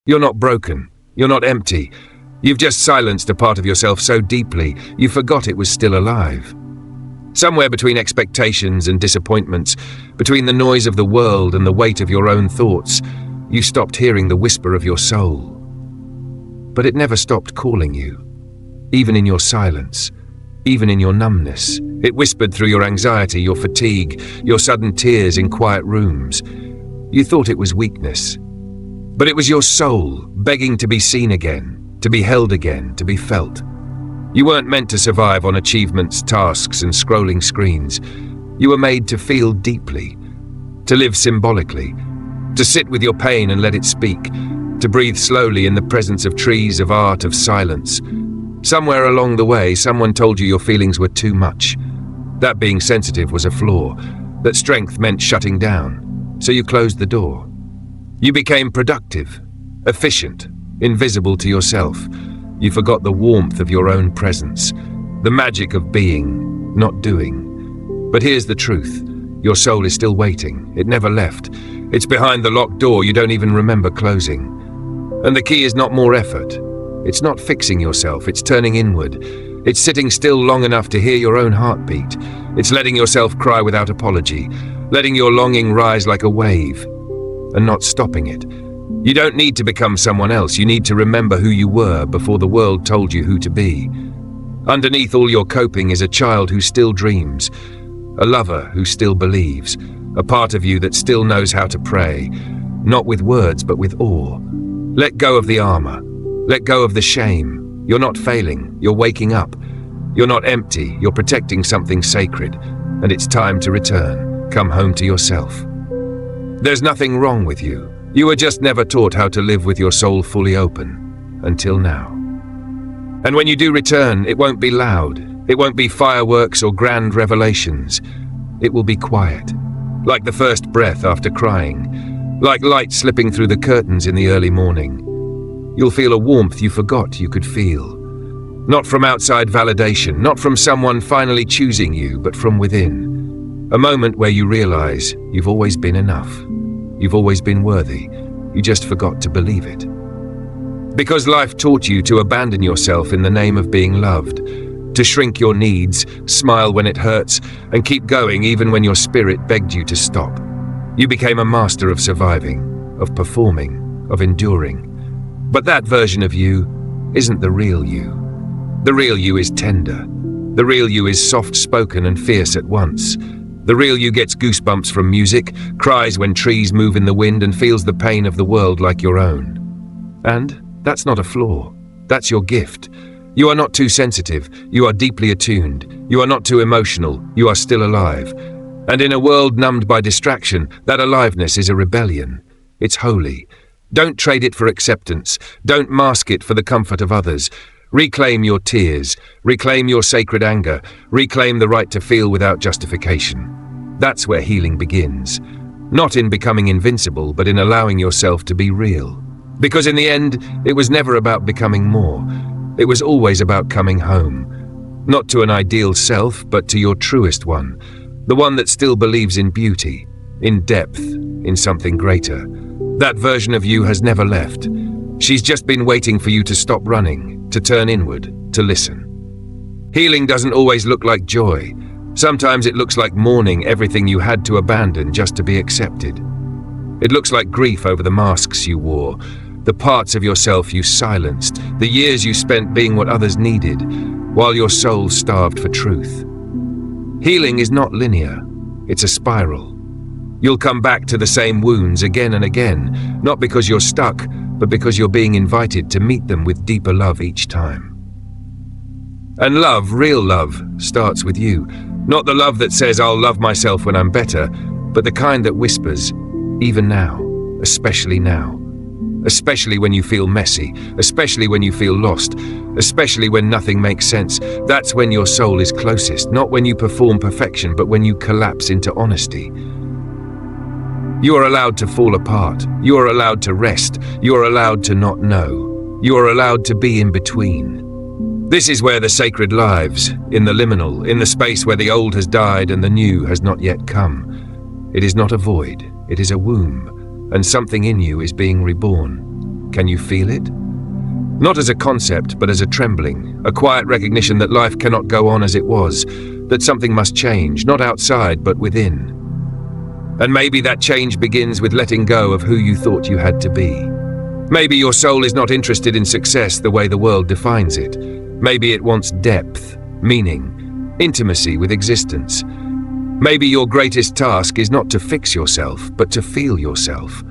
You're not broken. You're not empty. You've just silenced a part of yourself so deeply, you forgot it was still alive. Somewhere between expectations and disappointments, between the noise of the world and the weight of your own thoughts, you stopped hearing the whisper of your soul. But it never stopped calling you. Even in your silence, even in your numbness, it whispered through your anxiety, your fatigue, your sudden tears in quiet rooms. You thought it was weakness. But it was your soul begging to be seen again, to be held again, to be felt. You weren't meant to survive on achievements, tasks, and scrolling screens. You were made to feel deeply, to live symbolically, to sit with your pain and let it speak, to breathe slowly in the presence of trees, of art, of silence. Somewhere along the way, someone told you your feelings were too much. That being sensitive was a flaw, that strength meant shutting down, so you closed the door. You became productive, efficient, invisible to yourself. You forgot the warmth of your own presence, the magic of being, not doing. But here's the truth. Your soul is still waiting. It never left. It's behind the locked door you don't even remember closing. And the key is not more effort. It's not fixing yourself. It's turning inward. It's sitting still long enough to hear your own heartbeat. It's letting yourself cry without apology, letting your longing rise like a wave, and not stopping it. You don't need to become someone else. You need to remember who you were before the world told you who to be. Underneath all your coping is a child who still dreams, a lover who still believes, a part of you that still knows how to pray, not with words but with awe. Let go of the armor. Let go of the shame. You're not failing. You're waking up. You're not empty. You're protecting something sacred, and it's time to return. Come home to yourself. There's nothing wrong with you. You were just never taught how to live with your soul fully open, until now. And when you do return, it won't be loud. It won't be fireworks or grand revelations. It will be quiet, like the first breath after crying, like light slipping through the curtains in the early morning. You'll feel a warmth you forgot you could feel. Not from outside validation, not from someone finally choosing you, but from within. A moment where you realize you've always been enough. You've always been worthy. You just forgot to believe it. Because life taught you to abandon yourself in the name of being loved, to shrink your needs, smile when it hurts, and keep going even when your spirit begged you to stop. You became a master of surviving, of performing, of enduring. But that version of you isn't the real you. The real you is tender. The real you is soft-spoken and fierce at once. The real you gets goosebumps from music, cries when trees move in the wind, and feels the pain of the world like your own. And that's not a flaw. That's your gift. You are not too sensitive. You are deeply attuned. You are not too emotional. You are still alive. And in a world numbed by distraction, that aliveness is a rebellion. It's holy. Don't trade it for acceptance. Don't mask it for the comfort of others. Reclaim your tears. Reclaim your sacred anger. Reclaim the right to feel without justification. That's where healing begins. Not in becoming invincible, but in allowing yourself to be real. Because in the end, it was never about becoming more. It was always about coming home. Not to an ideal self, but to your truest one. The one that still believes in beauty, in depth, in something greater. That version of you has never left. She's just been waiting for you to stop running, to turn inward, to listen. Healing doesn't always look like joy. Sometimes it looks like mourning everything you had to abandon just to be accepted. It looks like grief over the masks you wore, the parts of yourself you silenced, the years you spent being what others needed, while your soul starved for truth. Healing is not linear. It's a spiral. You'll come back to the same wounds again and again, not because you're stuck, but because you're being invited to meet them with deeper love each time. And love, real love, starts with you. Not the love that says, I'll love myself when I'm better, but the kind that whispers, even now, especially now. Especially when you feel messy, especially when you feel lost, especially when nothing makes sense. That's when your soul is closest, not when you perform perfection, but when you collapse into honesty. You are allowed to fall apart. You are allowed to rest. You are allowed to not know. You are allowed to be in between. This is where the sacred lives, in the liminal, in the space where the old has died and the new has not yet come. It is not a void, it is a womb, and something in you is being reborn. Can you feel it? Not as a concept, but as a trembling, a quiet recognition that life cannot go on as it was, that something must change, not outside, but within. And maybe that change begins with letting go of who you thought you had to be. Maybe your soul is not interested in success the way the world defines it. Maybe it wants depth, meaning, intimacy with existence. Maybe your greatest task is not to fix yourself, but to feel yourself.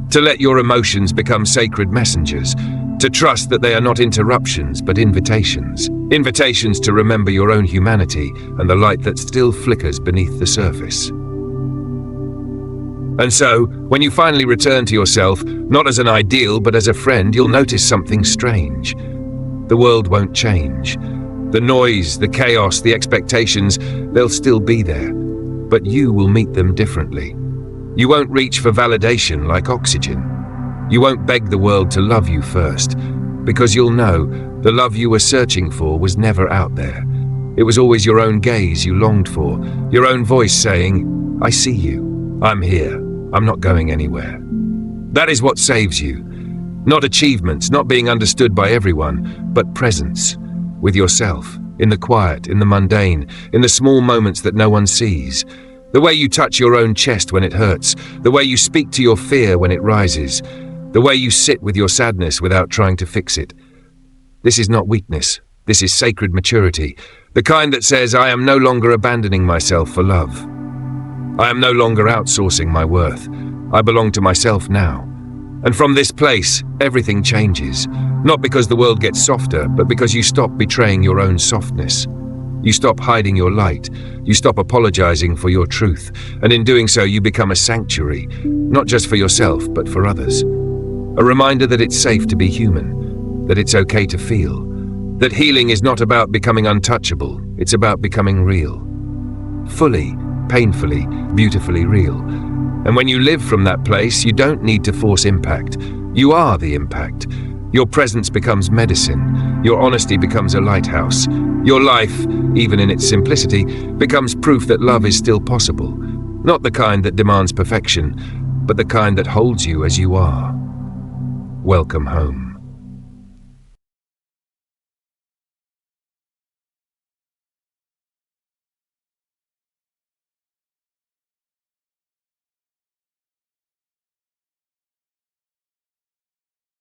To let your emotions become sacred messengers. To trust that they are not interruptions, but invitations. Invitations to remember your own humanity and the light that still flickers beneath the surface. And so, when you finally return to yourself, not as an ideal, but as a friend, you'll notice something strange. The world won't change. The noise, the chaos, the expectations, they'll still be there. But you will meet them differently. You won't reach for validation like oxygen. You won't beg the world to love you first, because you'll know the love you were searching for was never out there. It was always your own gaze you longed for, your own voice saying, "I see you. I'm here. I'm not going anywhere." That is what saves you. Not achievements, not being understood by everyone, but presence, with yourself, in the quiet, in the mundane, in the small moments that no one sees. The way you touch your own chest when it hurts, the way you speak to your fear when it rises, the way you sit with your sadness without trying to fix it. This is not weakness. This is sacred maturity, the kind that says, I am no longer abandoning myself for love. I am no longer outsourcing my worth. I belong to myself now. And from this place, everything changes. Not because the world gets softer, but because you stop betraying your own softness. You stop hiding your light. You stop apologizing for your truth. And in doing so, you become a sanctuary, not just for yourself, but for others. A reminder that it's safe to be human, that it's okay to feel, that healing is not about becoming untouchable, it's about becoming real. Fully, painfully, beautifully real. And when you live from that place, you don't need to force impact. You are the impact. Your presence becomes medicine. Your honesty becomes a lighthouse. Your life, even in its simplicity, becomes proof that love is still possible. Not the kind that demands perfection, but the kind that holds you as you are. Welcome home.